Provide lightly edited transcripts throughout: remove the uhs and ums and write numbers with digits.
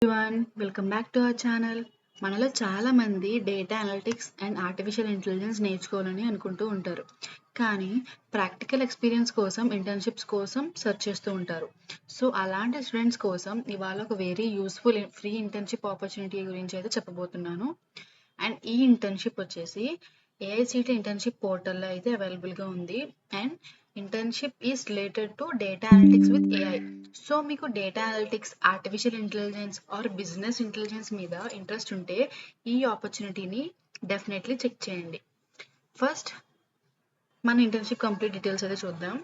Everyone, welcome back to our channel. మనలో చాలా మంది data analytics and artificial intelligence నేర్చుకోవాలని అనుకుంటూ ఉంటారు. కానీ ప్రాక్టికల్ ఎక్స్పీరియన్స్ కోసం ఇంటర్న్షిప్స్ కోసం సెర్చ్ చేస్తూ ఉంటారు. సో అలాంటి స్టూడెంట్స్ కోసం ఇవాళ ఒక very useful free internship opportunity గురించి అయితే చెప్పబోతున్నాను. అండ్ ఈ ఇంటర్న్షిప్ వచ్చేసి ఏఐసిటి ఇంటర్న్షిప్ పోర్టల్లో అయితే అవైలబుల్గా ఉంది. And internship is related to data analytics with AI. So మీకు data analytics, artificial intelligence or business intelligence మీద ఇంట్రెస్ట్ ఉంటే ఈ ఆపర్చునిటీని డెఫినెట్లీ చెక్ చేయండి. ఫస్ట్ మన ఇంటర్న్షిప్ కంప్లీట్ డీటెయిల్స్ అయితే చూద్దాం.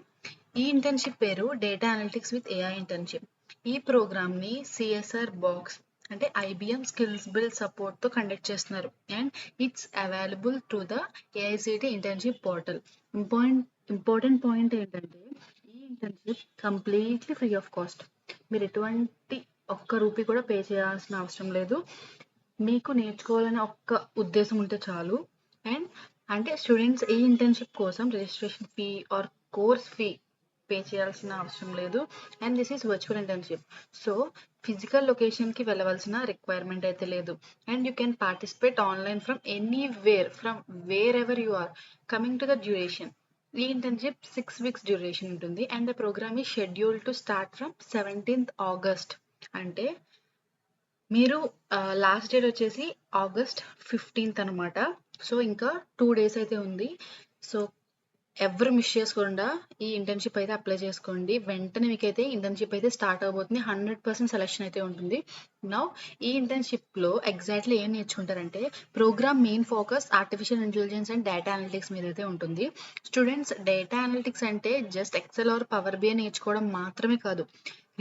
ఈ ఇంటర్న్షిప్ పేరు data analytics with AI internship. ఈ ప్రోగ్రామ్ని సిఎస్ఆర్ బాక్స్ అంటే ఐబిఎం స్కిల్స్ బిల్డ్ సపోర్ట్తో కండక్ట్ చేస్తున్నారు. And it's available to the AICTE internship portal. Important point ఏంటంటే ఈ internship completely free of cost. మీరు ఎటువంటి ఒక్క రూపీ కూడా పే చేయాల్సిన అవసరం లేదు. మీకు నేర్చుకోవాలనే ఒక్క ఉద్దేశం ఉంటే చాలు. అండ్ అంటే స్టూడెంట్స్ ఈ ఇంటర్న్షిప్ కోసం registration fee or course fee pay చేయాల్సిన అవసరం లేదు. And this is virtual internship. So physical లొకేషన్కి వెళ్ళవలసిన రిక్వైర్మెంట్ అయితే లేదు. And you can participate online from anywhere, from wherever you are. Coming to the duration, ఈ internship 6 weeks duration ఉంటుంది. And the program is schedule to start from 17th August. అంటే మీరు last date వచ్చేసి August 15th అనమాట. So ఇంకా 2 days అయితే ఉంది. So ఎవరు మిస్ చేసుకోకుండా ఈ ఇంటర్న్షిప్ అయితే అప్లై చేసుకోండి. వెంటనే మీకైతే ఇంటర్న్షిప్ అయితే స్టార్ట్ అవబోతుంది. 100% సెలెక్షన్ అయితే ఉంటుంది. నౌ ఈ ఇంటర్న్షిప్లో ఎగ్జాక్ట్లీ ఏం నేర్చుకుంటారంటే program main focus artificial intelligence and data analytics మీద అయితే ఉంటుంది. స్టూడెంట్స్ డేటా అనలిటిక్స్ అంటే just excel or power BI నేర్చుకోవడం మాత్రమే కాదు.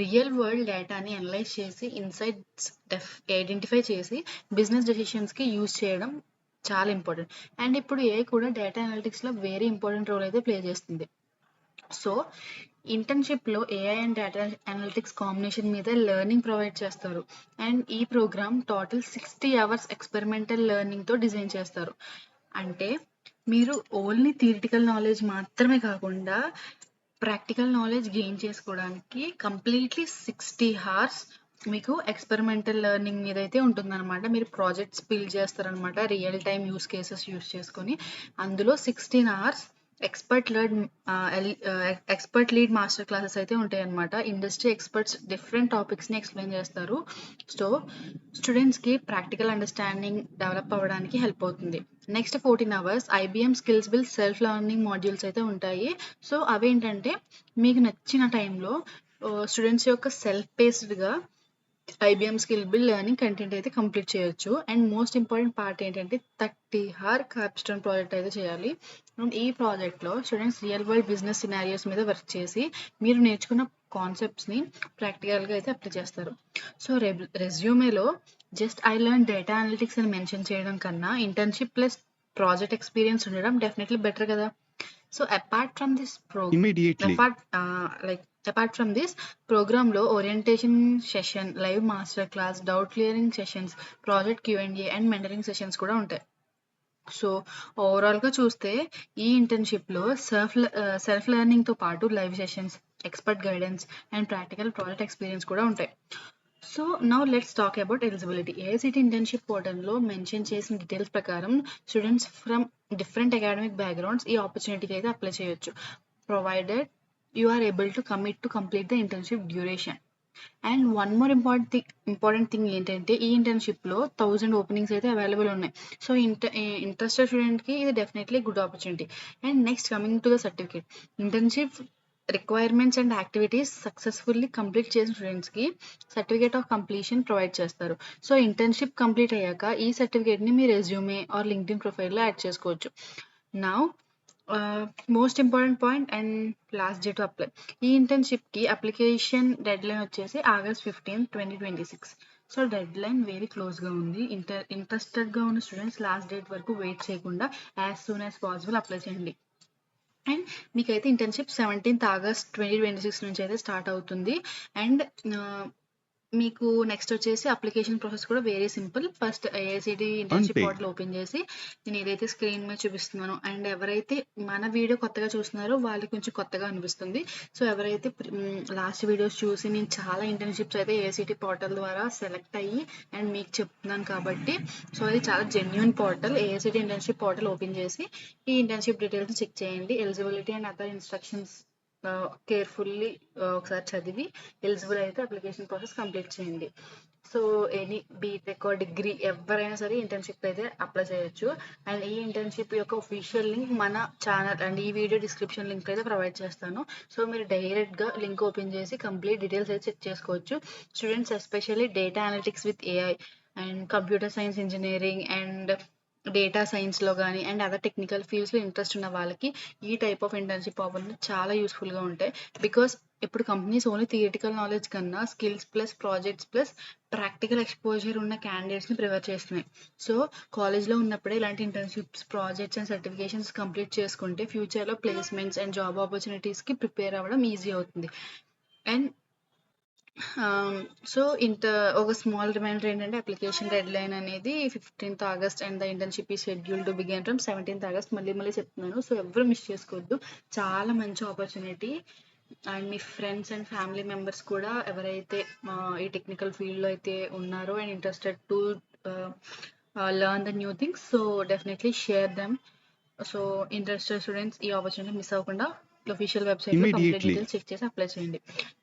రియల్ వరల్డ్ డేటాని అనలైజ్ చేసి ఇన్సైట్స్ ఐడెంటిఫై చేసి బిజినెస్ డెసిషన్స్కి యూజ్ చేయడం చాలా ఇంపార్టెంట్. అండ్ ఇప్పుడు ఏఐ కూడా డేటా అనలిటిక్స్లో వెరీ ఇంపార్టెంట్ రోల్ అయితే ప్లే చేస్తుంది. సో ఇంటర్న్షిప్లో AI and data analytics combination మీద లెర్నింగ్ ప్రొవైడ్ చేస్తారు. అండ్ ఈ program total 60 hours experimental లెర్నింగ్తో design చేస్తారు. అంటే మీరు ఓన్లీ థియరిటికల్ నాలెడ్జ్ మాత్రమే కాకుండా ప్రాక్టికల్ నాలెడ్జ్ గెయిన్ చేసుకోవడానికి కంప్లీట్లీ 60 hours మీకు ఎక్స్పెరిమెంటల్ లెర్నింగ్ మీద అయితే ఉంటుందన్నమాట. మీరు ప్రాజెక్ట్స్ బిల్డ్ చేస్తారనమాట, real time use cases use చేసుకొని. అందులో 16 hours expert lead master classes అయితే ఉంటాయి అనమాట. ఇండస్ట్రీ ఎక్స్పర్ట్స్ డిఫరెంట్ టాపిక్స్ని ఎక్స్ప్లెయిన్ చేస్తారు. సో స్టూడెంట్స్కి ప్రాక్టికల్ అండర్స్టాండింగ్ డెవలప్ అవ్వడానికి హెల్ప్ అవుతుంది. Next 14 hours IBM skills build self learning modules అయితే ఉంటాయి. సో అవేంటంటే మీకు నచ్చిన టైంలో స్టూడెంట్స్ యొక్క సెల్ఫ్ బేస్డ్గా IBM skill build learning content అయితే కంప్లీట్ చేయొచ్చు. అండ్ మోస్ట్ ఇంపార్టెంట్ పార్ట్ ఏంటంటే 30 hour క్యాప్స్టోన్ ప్రాజెక్ట్ అయితే చేయాలి. అండ్ ఈ ప్రాజెక్ట్లో students real world business scenarios మీద వర్క్ చేసి మీరు నేర్చుకున్న కాన్సెప్ట్స్ని ప్రాక్టికల్గా అయితే అప్లై చేస్తారు. సో రెజ్యూమేలో just I learn data analytics అని మెన్షన్ చేయడం కన్నా ఇంటర్న్షిప్ ప్లస్ ప్రాజెక్ట్ ఎక్స్పీరియన్స్ ఉండడం డెఫినెట్లీ బెటర్ కదా. So apart from this Immediately. Apart from this ప్రోగ్రామ్లో orientation session, live master class, doubt clearing sessions, project Q and A and mentoring sessions కూడా ఉంటాయి. So ఓవరాల్గా చూస్తే ఈ ఇంటర్న్షిప్లో సెల్ఫ్ లెర్నింగ్తో పాటు live sessions, expert guidance and practical project experience కూడా ఉంటాయి. So now let's talk about eligibility. AICTE internship పోర్టల్లో మెన్షన్ చేసిన డీటెయిల్స్ ప్రకారం students from different academic backgrounds ఈ ఆపర్చునిటీకి అయితే అప్లై చేయొచ్చు, provided you are able to commit to complete the internship duration. And one more important thing ఏంటంటే ఈ ఇంటర్న్షిప్లో 1000 openings అయితే అవైలబుల్ ఉన్నాయి. సో ఇంట్రెస్టెడ్ స్టూడెంట్కి ఇది definitely good opportunity. And next coming to the certificate, internship requirements and activities successfully complete చేసిన స్టూడెంట్స్కి certificate of completion provide చేస్తారు. సో ఇంటర్న్షిప్ కంప్లీట్ అయ్యాక ఈ సర్టిఫికేట్ని మీ రెజ్యూమే ఆర్ లింక్డ్ఇన్ ప్రొఫైల్లో యాడ్ చేసుకోవచ్చు. Now most important point and last day to apply. ఈ ఇంటర్న్షిప్కి application dead line వచ్చేసి August 15th, 2026. So dead line very క్లోజ్గా ఉంది. ఇంట్రెస్టెడ్గా ఉన్న స్టూడెంట్స్ లాస్ట్ డేట్ వరకు వెయిట్ చేయకుండా as soon as possible apply చేయండి. అండ్ మీకైతే ఇంటర్న్షిప్ 17th August 2026 నుంచి అయితే స్టార్ట్ అవుతుంది. అండ్ మీకు నెక్స్ట్ వచ్చేసి అప్లికేషన్ ప్రాసెస్ కూడా very simple. First AICTE internship అంతే. పోర్టల్ ఓపెన్ చేసి, నేను ఏదైతే స్క్రీన్ మీద చూపిస్తున్నానో అండ్ ఎవరైతే మన వీడియో కొత్తగా చూస్తున్నారో వాళ్ళకి కొంచెం కొత్తగా అనిపిస్తుంది. సో, ఎవరైతే లాస్ట్ వీడియోస్ చూసి నేను చాలా ఇంటర్న్‌షిప్స్ అయితే ఏఐసిటీ పోర్టల్ ద్వారా సెలెక్ట్ అయ్యి అండ్ మీకు చెప్తున్నాను కాబట్టి, సో, అది చాలా genuine portal. AICTE internship portal open చేసి ఈ ఇంటర్న్‌షిప్ డీటెయిల్స్ చెక్ చేయండి. Eligibility and other instructions carefully ఒకసారి చదివి ఎలిజిబుల్ అయితే అప్లికేషన్ ప్రాసెస్ కంప్లీట్ చేయండి. So, any BTech or degree ఎవరైనా సరే ఇంటర్న్‌షిప్ అయితే అప్లై చేయొచ్చు. అండ్ ఈ ఇంటర్న్‌షిప్ యొక్క ఆఫీషియల్ లింక్ మన ఛానల్ అండ్ ఈ వీడియో డిస్క్రిప్షన్ లింక్ అయితే ప్రొవైడ్ చేస్తాను. సో, మీరు డైరెక్ట్‌గా లింక్ ఓపెన్ చేసి కంప్లీట్ డీటెయిల్స్ అయితే చెక్ చేసుకోవచ్చు. Students especially data analytics with AI and computer science engineering and data సైన్స్‌లో గానీ అండ్ అదర్ టెక్నికల్ ఫీల్డ్స్‌లో ఇంట్రెస్ట్ ఉన్న వాళ్ళకి ఈ టైప్ ఆఫ్ ఇంటర్న్‌షిప్ ఆఫర్‌లు చాలా యూస్‌ఫుల్‌గా ఉంటాయి. బికాస్ ఇప్పుడు కంపెనీస్ ఓన్లీ థియరిటికల్ నాలెడ్జ్ కన్నా skills plus projects plus practical exposure ఉన్న క్యాండిడేట్స్‌ని ప్రిఫర్ చేస్తున్నాయి. సో, కాలేజ్‌లో ఉన్నప్పుడే ఇలాంటి internships, projects and certifications complete చేసుకుంటే ఫ్యూచర్‌లో ప్లేస్‌మెంట్స్ అండ్ జాబ్ ఆపర్చునిటీస్‌కి ప్రిపేర్ అవ్వడం ఈజీ అవుతుంది. అండ్ సో, ఒక స్మాల్ రిమైండర్ ఏంటంటే అప్లికేషన్ డెడ్‌లైన్ అనేది 15th August and the internship is scheduled to begin from 17th August. మళ్ళీ మళ్ళీ చెప్తున్నాను. సో, ఎవ్వరు మిస్ చేసుకోవద్దు. చాలా మంచి opportunity. And me friends and family members కూడా ఎవరైతే ఈ టెక్నికల్ ఫీల్డ్‌లో అయితే ఉన్నారో and interested to learn the new things. So, definitely share them. So, interested students ఈ ఆపర్చునిటీ మిస్ అవ్వకుండా అఫీషియల్ వెబ్‌సైట్‌లో కంప్లీట్ ఇమ్మీడియేట్‌లీ. డీటెయిల్స్ చెక్ చేసి అప్లై చేయండి.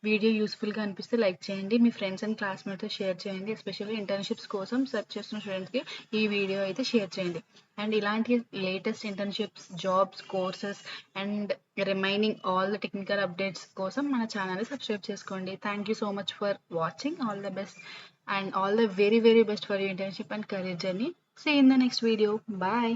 వీడియో యూస్‌ఫుల్‌గా అనిపిస్తే లైక్ చేయండి. మీ ఫ్రెండ్స్ అండ్ క్లాస్‌మేట్స్‌తో షేర్ చేయండి. ఎస్పెషల్లీ ఇంటర్న్‌షిప్స్ కోసం సెర్చ్ చేస్తున్న స్టూడెంట్స్‌కి ఈ వీడియో అయితే షేర్ చేయండి. అండ్ ఇలాంటి latest internships, jobs, courses and remaining all the technical updates కోసం మన ఛానల్‌ని సబ్స్క్రైబ్ చేసుకోండి. Thank you so much for watching. All the best and all the very, very best for your internship and career journey. See you in the next video. Bye.